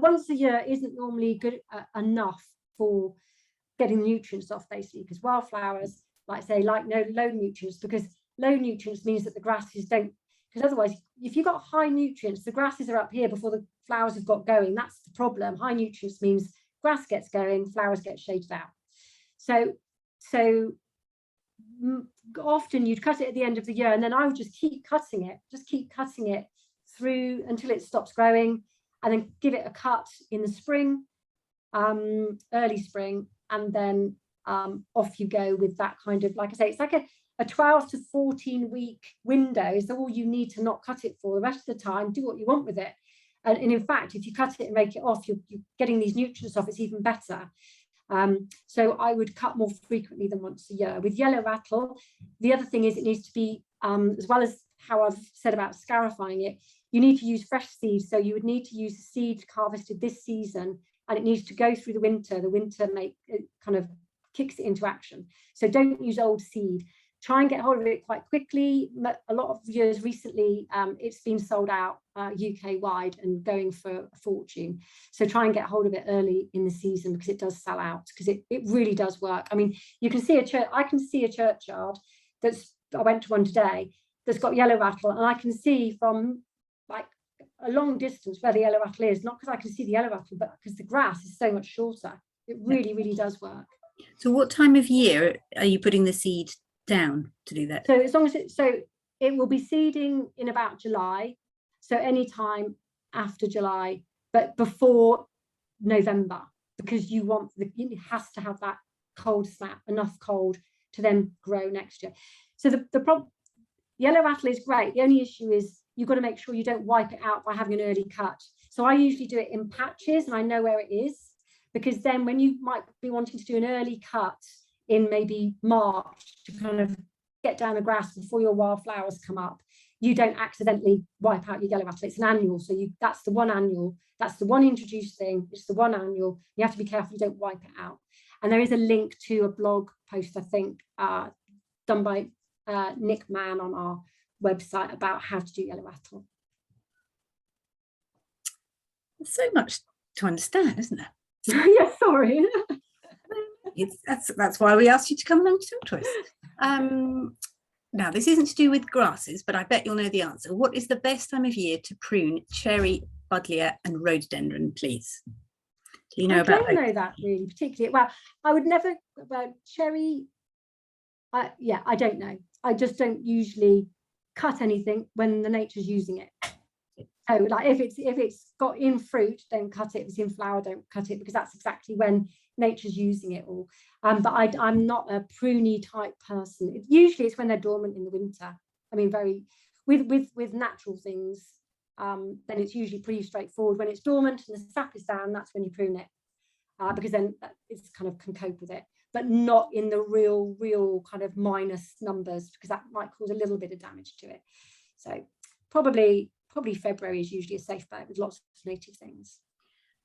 once a year isn't normally good enough for getting nutrients off, basically, because wildflowers, like low nutrients, because low nutrients means that the grasses don't, because otherwise, if you've got high nutrients, the grasses are up here before the flowers have got going. That's the problem. High nutrients means grass gets going, flowers get shaded out. So often you'd cut it at the end of the year, and then I would just keep cutting it through until it stops growing, and then give it a cut in the spring, early spring, and then off you go with that kind of, like I say, it's like a 12 to 14 week window is all you need to not cut it for. The rest of the time, do what you want with it. And in fact, if you cut it and rake it off, you're getting these nutrients off, it's even better. So I would cut more frequently than once a year. With yellow rattle, the other thing is it needs to be, as well as how I've said about scarifying it, you need to use fresh seeds. So you would need to use the seed harvested this season, and it needs to go through the winter. The winter kind of kicks it into action. So don't use old seed. Try and get hold of it quite quickly. A lot of years recently, it's been sold out UK wide and going for a fortune. So try and get hold of it early in the season, because it does sell out, because it really does work. I mean, you can see I can see a churchyard I went to one today, that's got yellow rattle, and I can see from like a long distance where the yellow rattle is, not because I can see the yellow rattle, but because the grass is so much shorter. It really, really does work. So what time of year are you putting the seed down to do that? So as long as it will be seeding in about July. So any time after July, but before November, because it has to have that cold snap, enough cold to then grow next year. So the problem, yellow rattle is great. The only issue is you've got to make sure you don't wipe it out by having an early cut. So I usually do it in patches, and I know where it is, because then when you might be wanting to do an early cut in maybe March to kind of get down the grass before your wildflowers come up, you don't accidentally wipe out your yellow rattle. It's an annual, so that's the one annual, that's the one introduced thing, it's the one annual. You have to be careful you don't wipe it out. And there is a link to a blog post, I think, done by Nick Mann on our website about how to do yellow rattle. There's so much to understand, isn't there? Yeah, sorry. That's why we asked you to come along to talk to us. Now, this isn't to do with grasses, but I bet you'll know the answer. What is the best time of year to prune cherry, Butlear and Rhododendron, please? Do you know about those? I don't know that really particularly. Well, I would never, about cherry, yeah, I don't know. I just don't usually cut anything when the nature's using it. So like if it's got in fruit, don't cut it. If it's in flower, don't cut it, because that's exactly when nature's using it all. But I'm not a pruny type person. Usually it's when they're dormant in the winter. I mean, with natural things, then it's usually pretty straightforward. When it's dormant and the sap is down, that's when you prune it, because then it's kind of can cope with it, but not in the real kind of minus numbers, because that might cause a little bit of damage to it. So probably February is usually a safe bet with lots of native things.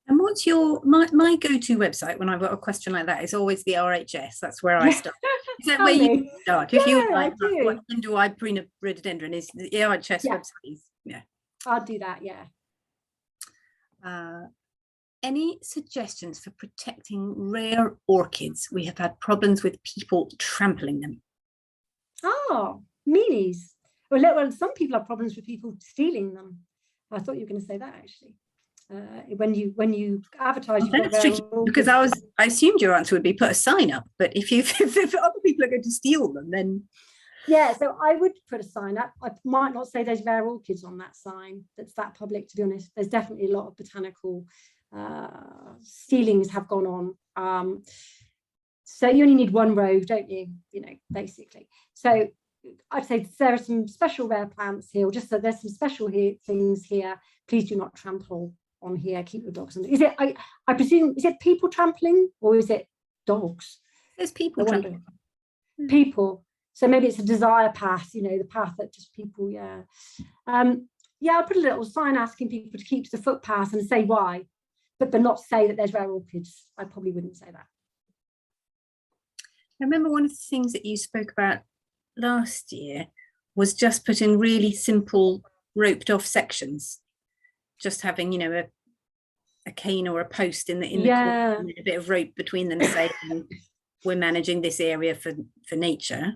And what's my go-to website when I've got a question like that is always the RHS. That's where I start. Is that where you start? If you like, when do I prune a rhododendron? Is the RHS website? Yeah, I'll do that. Yeah. Any suggestions for protecting rare orchids? We have had problems with people trampling them. Oh, meanies. Well, some people have problems with people stealing them. I thought you were going to say that actually. When you advertise, that's tricky, because I assumed your answer would be put a sign up. But if other people are going to steal them, then yeah. So I would put a sign up. I might not say there's rare orchids on that sign. That's that public, to be honest. There's definitely a lot of botanical stealings have gone on. So you only need one row, don't you? You know, basically. So I'd say there are some special rare plants here, or just that there's some special things here. Please do not trample on here. Keep your dogs under. Is it? I presume, is it people trampling or is it dogs? There's people trampling. People. So maybe it's a desire path. You know, the path that just people. Yeah. Yeah. I'll put a little sign asking people to keep to the footpath and say why, but not say that there's rare orchids. I probably wouldn't say that. I remember one of the things that you spoke about last year was just putting really simple roped off sections, just having, you know, a cane or a post in the corner and a bit of rope between them, saying we're managing this area for nature,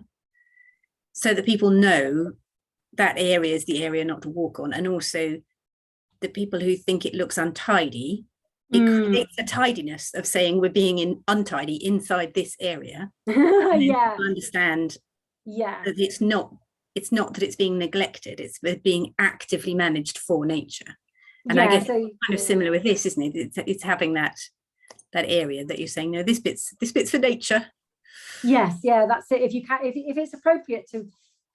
so that people know that area is the area not to walk on. And also the people who think it looks untidy, it creates a tidiness of saying we're being untidy inside this area. Yeah, understand that it's not that it's being neglected, it's being actively managed for nature. And I guess it's kind of similar with this, isn't it? It's having that area that you're saying, no, this bit's for nature. Yes, yeah, that's it. If you can, if it's appropriate to,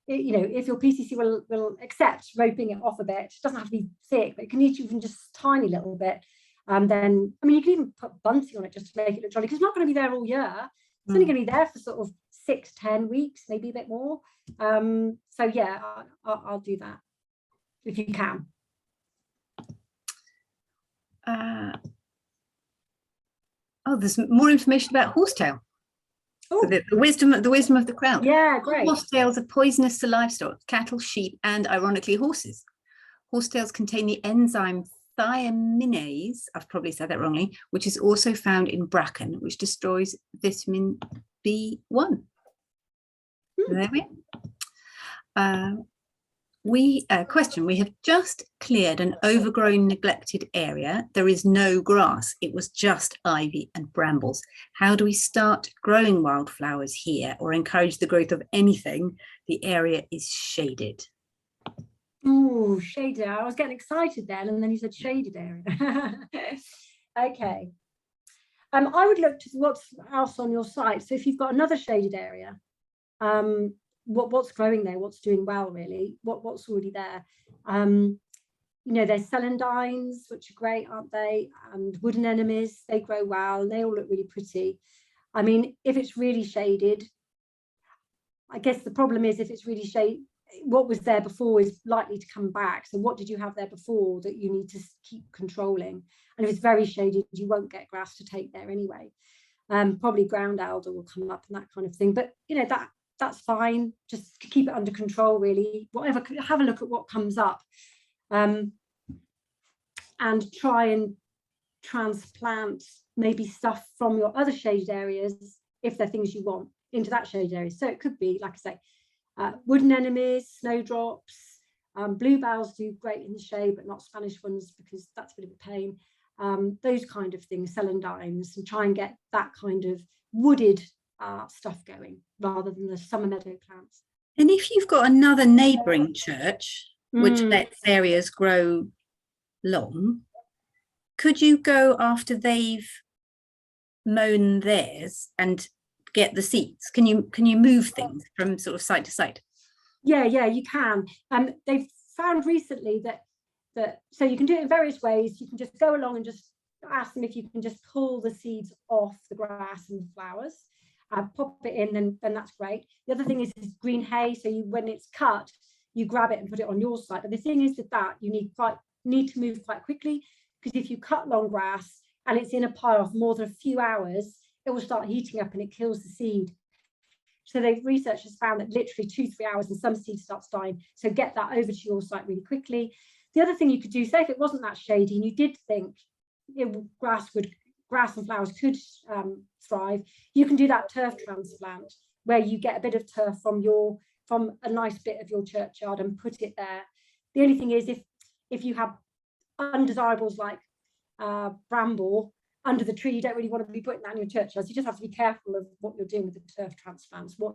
you know, if your PCC will accept roping it off a bit, it doesn't have to be thick, but it can even just a tiny little bit. Then, I mean, you can even put bunting on it just to make it look jolly, because it's not going to be there all year. It's only going to be there for sort of 6-10 weeks, maybe a bit more. So yeah, I'll do that if you can. There's more information about horsetail. The wisdom of the crowd. Yeah, great. Horsetails are poisonous to livestock, cattle, sheep, and ironically horses. Horsetails contain the enzyme thiaminase, I've probably said that wrongly, which is also found in bracken, which destroys vitamin B1. There we are. Question, we have just cleared an overgrown, neglected area. There is no grass. It was just ivy and brambles. How do we start growing wildflowers here or encourage the growth of anything? The area is shaded. Oh, shaded. I was getting excited then, and then you said shaded area. Okay. I would look to what's else on your site. So if you've got another shaded area, what's growing there, what's doing well, really, what's already there. You know, there's celandines, which are great, aren't they? And wood anemones, they grow well, and they all look really pretty. I mean, if it's really shaded, I guess the problem is if it's really shaded, what was there before is likely to come back. So what did you have there before that you need to keep controlling? And if it's very shaded, you won't get grass to take there anyway. Probably ground elder will come up and that kind of thing. But, you know, that's fine. Just keep it under control, really. Whatever, have a look at what comes up, and try and transplant maybe stuff from your other shaded areas, if they're things you want, into that shaded area. So it could be, like I say, wood anemones, snowdrops, bluebells do great in the shade, but not Spanish ones because that's a bit of a pain. Those kind of things, celandines, and try and get that kind of wooded stuff going rather than the summer meadow plants. And if you've got another neighbouring church which lets areas grow long, could you go after they've mown theirs and get the seeds? Can you move things from sort of site to site? Yeah, you can. They've found recently that so you can do it in various ways. You can just go along and just ask them if you can just pull the seeds off the grass and the flowers, pop it in, then that's great. The other thing is green hay. So when it's cut, you grab it and put it on your site. But the thing is that you need to move quite quickly, because if you cut long grass and it's in a pile for more than a few hours, it will start heating up and it kills the seed. So researchers found that literally 2-3 hours and some seed starts dying. So get that over to your site really quickly. The other thing you could do, say if it wasn't that shady and you did think grass and flowers could thrive, you can do that turf transplant where you get a bit of turf from a nice bit of your churchyard and put it there. The only thing is if you have undesirables like bramble under the tree, you don't really want to be putting that in your churchyard. So you just have to be careful of what you're doing with the turf transplants, what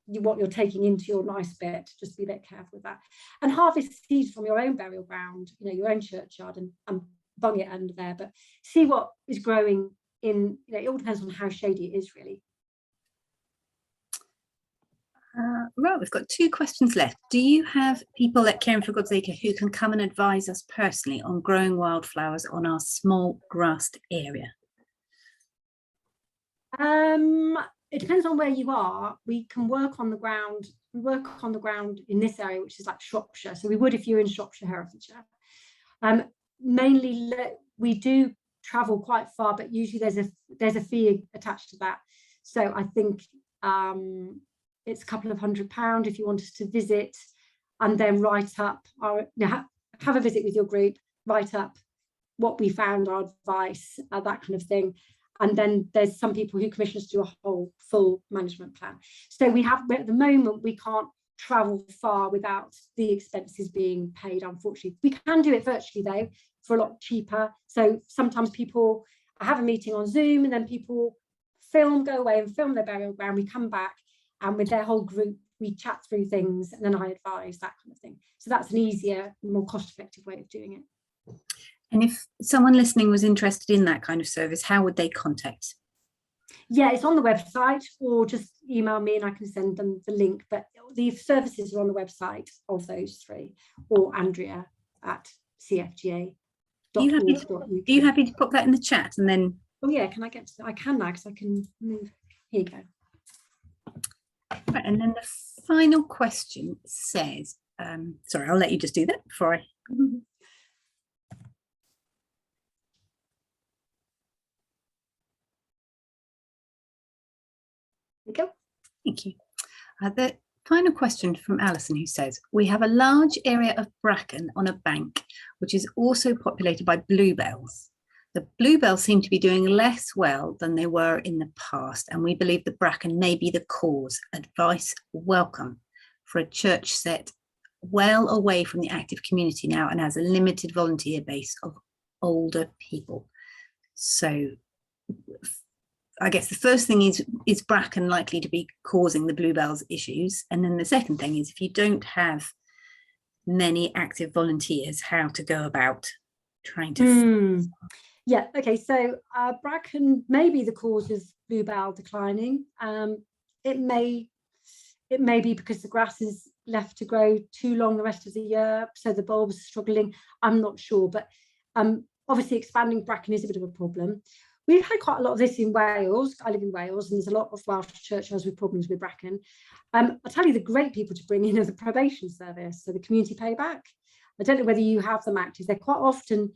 you're taking into your nice bit. Just be a bit careful with that. And harvest seeds from your own burial ground, you know, your own churchyard, and bung it under there. But see what is growing in, you know, it all depends on how shady it is, really. Right, we've got 2 questions left. Do you have people at Caring for God's Acre who can come and advise us personally on growing wildflowers on our small grassed area? It depends on where you are. We can work on the ground. We work on the ground in this area, which is like Shropshire. So we would if you're in Shropshire, Herefordshire. Mainly, we do travel quite far, but usually there's a fee attached to that. So I think it's a couple of £100 if you want us to visit, and then write up have a visit with your group, write up what we found, our advice, that kind of thing. And then there's some people who commission us to do a whole full management plan. So at the moment, we can't travel far without the expenses being paid, unfortunately. We can do it virtually though, for a lot cheaper. So sometimes I have a meeting on Zoom, and then people go away and film their burial ground. We come back, and with their whole group, we chat through things, and then I advise, that kind of thing. So that's an easier, more cost-effective way of doing it. And if someone listening was interested in that kind of service, how would they contact? Yeah, it's on the website, or just email me and I can send them the link. But the services are on the website of those 3, or Andrea at CfGA. Are you happy to pop that in the chat and then? Oh yeah, can I get to that? I can now because I can move. Here you go. Right, and then the final question says, sorry, I'll let you just do that before I. There you go. Thank you. The final question from Alison, who says, we have a large area of bracken on a bank, which is also populated by bluebells. The bluebells seem to be doing less well than they were in the past, and we believe the bracken may be the cause. Advice welcome for a church set well away from the active community now and has a limited volunteer base of older people. So I guess the first thing is bracken likely to be causing the bluebells issues? And then the second thing is, if you don't have many active volunteers, how to go about trying to yeah, okay, so bracken may be the cause of bluebell declining. It may be because the grass is left to grow too long the rest of the year, so the bulbs are struggling. I'm not sure, but obviously expanding bracken is a bit of a problem. We've had quite a lot of this in Wales. I live in Wales, and there's a lot of Welsh churchyards with problems with bracken. I'll tell you, the great people to bring in are the probation service, so the community payback. I don't know whether you have them active. They're quite often,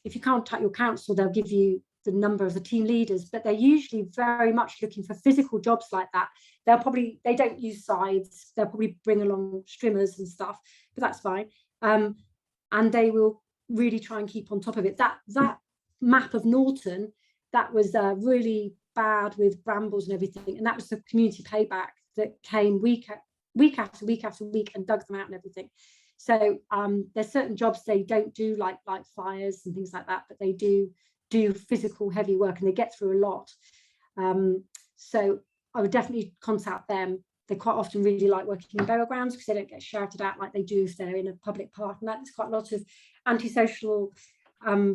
if you contact your council, they'll give you the number of the team leaders, but they're usually very much looking for physical jobs like that. They don't use scythes. They'll probably bring along trimmers and stuff, but that's fine. And they will really try and keep on top of it. That map of Norton, that was really bad with brambles and everything, and that was the community payback that came week after week and dug them out and everything. So there's certain jobs they don't do, like fires and things like that, but they do physical heavy work, and they get through a lot. So I would definitely contact them. They quite often really like working in burial grounds because they don't get shouted at like they do if they're in a public park, and that's quite a lot of antisocial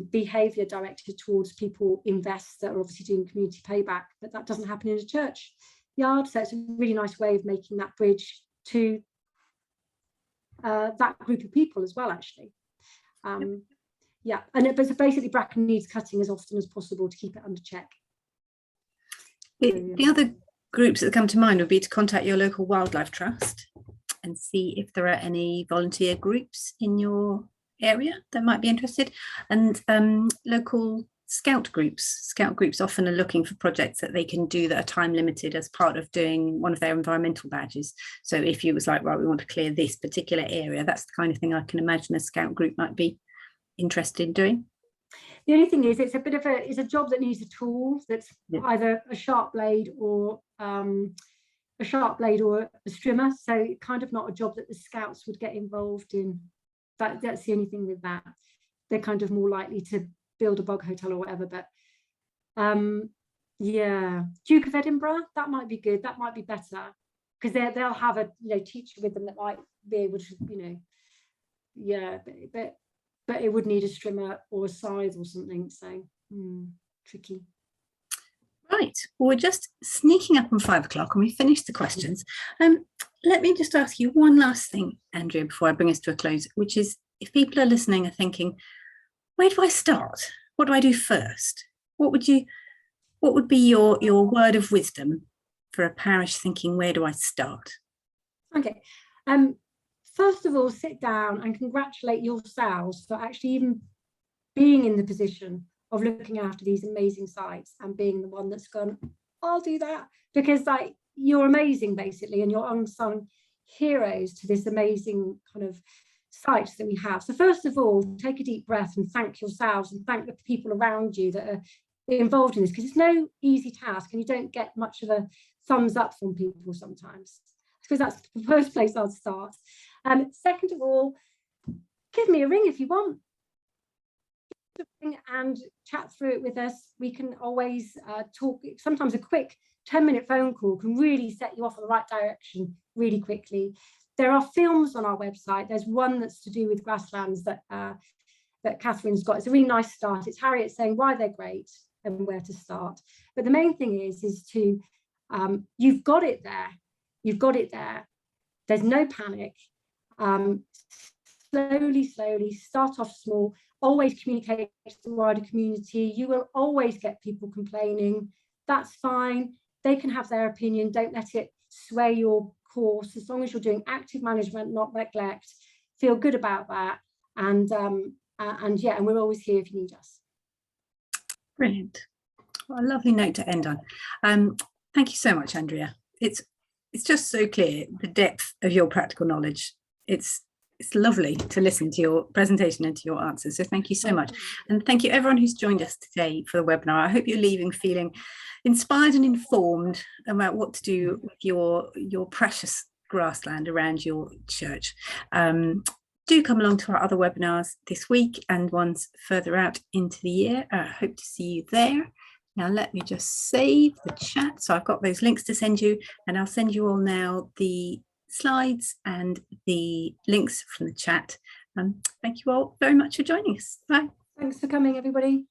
behaviour directed towards people invest that are obviously doing community payback, but that doesn't happen in a churchyard. So it's a really nice way of making that bridge to that group of people as well, actually. Yeah, but basically bracken needs cutting as often as possible to keep it under check. The other groups that come to mind would be to contact your local wildlife trust and see if there are any volunteer groups in your area that might be interested, and local scout groups often are looking for projects that they can do that are time limited as part of doing one of their environmental badges. So if you was like, right, we want to clear this particular area, that's the kind of thing I can imagine a scout group might be interested in doing. The only thing is, it's a job that needs a tool that's either a sharp blade or a strimmer, so kind of not a job that the scouts would get involved in. That's the only thing with that. They're kind of more likely to build a bog hotel or whatever, but yeah, Duke of Edinburgh, that might be good, that might be better, because they'll have a teacher with them that might be able to but it would need a strimmer or a scythe or something, so tricky. Right, well, we're just sneaking up on 5 o'clock and we finished the questions. Let me just ask you one last thing, Andrea, before I bring us to a close, which is, if people are listening and thinking, where do I start? What do I do first? What would be your word of wisdom for a parish thinking, where do I start? Okay. First of all, sit down and congratulate yourselves for actually even being in the position of looking after these amazing sites and being the one that's gone, I'll do that, because you're amazing basically, and you're unsung heroes to this amazing kind of sites that we have. So first of all, take a deep breath and thank yourselves and thank the people around you that are involved in this, because it's no easy task and you don't get much of a thumbs up from people sometimes. Because that's the first place I'll start. Second of all, give me a ring if you want. And chat through it with us. We can always talk. Sometimes a quick 10-minute phone call can really set you off in the right direction really quickly. There are films on our website. There's one that's to do with grasslands that Catherine's got. It's a really nice start. It's Harriet saying why they're great and where to start. But the main thing is to you've got it there. You've got it there. There's no panic. Slowly start off small. Always communicate to the wider community. You will always get people complaining. That's fine. They can have their opinion. Don't let it sway your course. As long as you're doing active management, not neglect, feel good about that. And we're always here if you need us. Brilliant. What a lovely note to end on. Thank you so much, Andrea. It's just so clear, the depth of your practical knowledge. It's lovely to listen to your presentation and to your answers. So thank you so much. And thank you everyone who's joined us today for the webinar. I hope you're leaving feeling inspired and informed about what to do with your precious grassland around your church. Do come along to our other webinars this week and ones further out into the year. I hope to see you there. Now let me just save the chat. So I've got those links to send you, and I'll send you all now the slides and the links from the chat. Thank you all very much for joining us. Bye. Thanks for coming, everybody.